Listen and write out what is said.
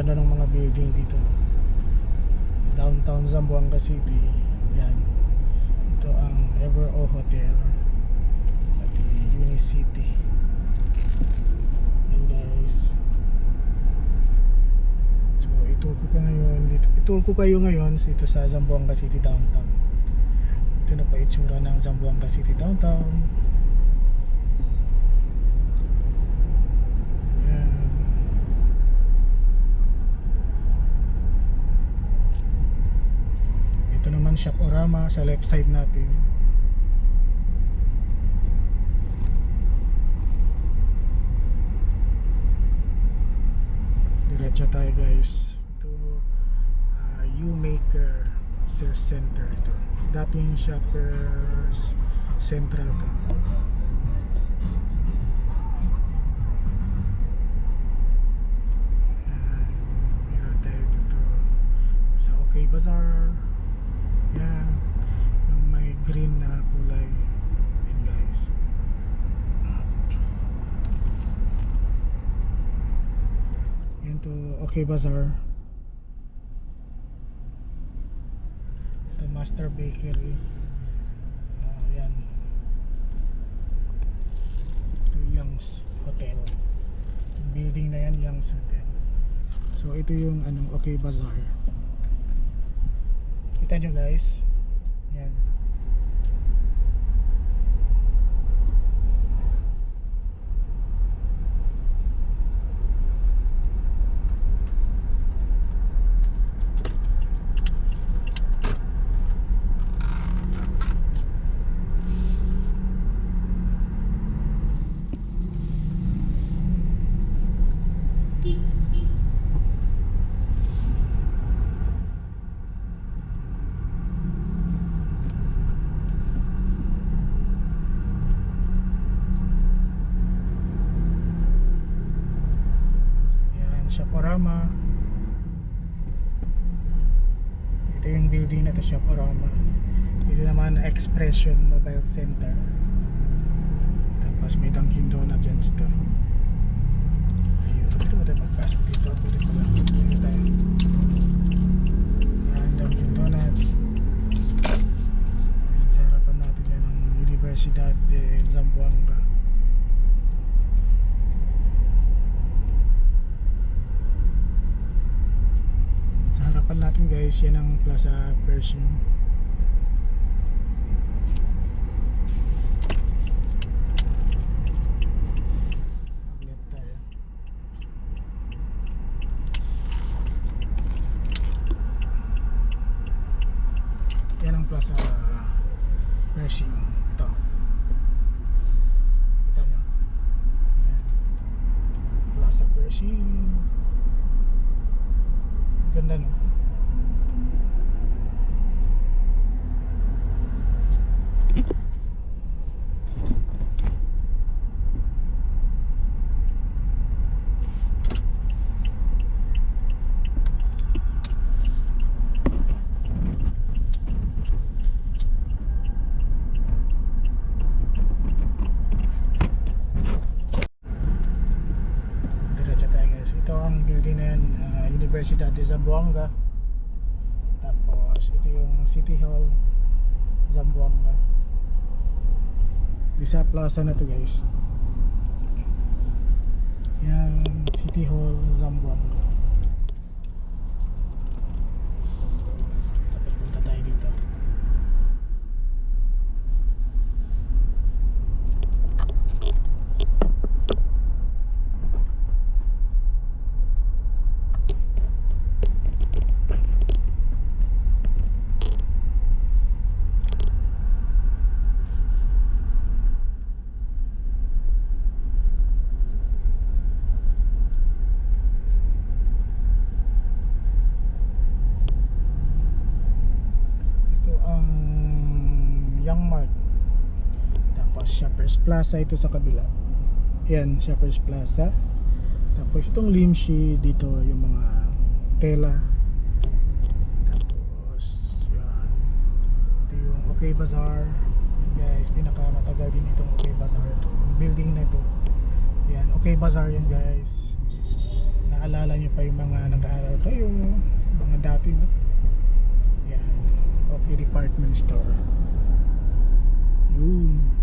ganda ng mga building dito, no? Downtown Zamboanga City. Yan. Ito ang Evero Hotel at Unicity. Yan guys. So itur ko kayo ngayon dito sa Zamboanga City Downtown. Ito na pa itsura ng Zamboanga City Downtown. Yan. Ito naman Shoporama sa left side natin. Diretso tayo guys. Ito U-Maker Sales Center ito. Dating Shoppers Central to. Meron tayo dito sa OK Bazaar. Yan, yung may green na kulay. Yan guys. Yan to OK Bazaar. Ito Master Bakery. Yan. Ito Young's Hotel. Yung building na yan, Young's Hotel. So ito yung OK Bazaar. Kita nyo guys. Yan. Shoporama. Ito yung building na to, Shoporama. Ito naman Expression Mobile Center. Tapos may Dunkin Donut dyan dito. Ayun, pwede mo tayo mag-fast food dito. Pwede mo tayo. Yan, Dunkin Donut. Yan, sa harapan natin yan ang Universidad de Zamboanga. Harapan natin guys, yan ang Plaza Pershing. Magnet tayo. Yan ang Plaza Pershing. Ito. Kita nyo. Yan. Plaza Pershing. Ganda no. Diretso tayo guys. Ito ang building na yan, Universidad de Zamboanga. Tapos ito yung City Hall Zamboanga. Rizal Plaza na to guys. Yan, City Hall Zamboanga. Tapos punta tayo dito. Shoppers Plaza ito sa kabila. Yan, Shoppers Plaza. Tapos itong Limshi dito yung mga tela. Tapos yan. Ito yung OK Bazaar. Yan guys, pinakamatagal din itong OK Bazaar to. Yung building na ito. Yan, OK Bazaar yan guys. naalala nyo pa yung mga nag-aaral kayo, mga dati, no? Yan, okay, department store. Yun.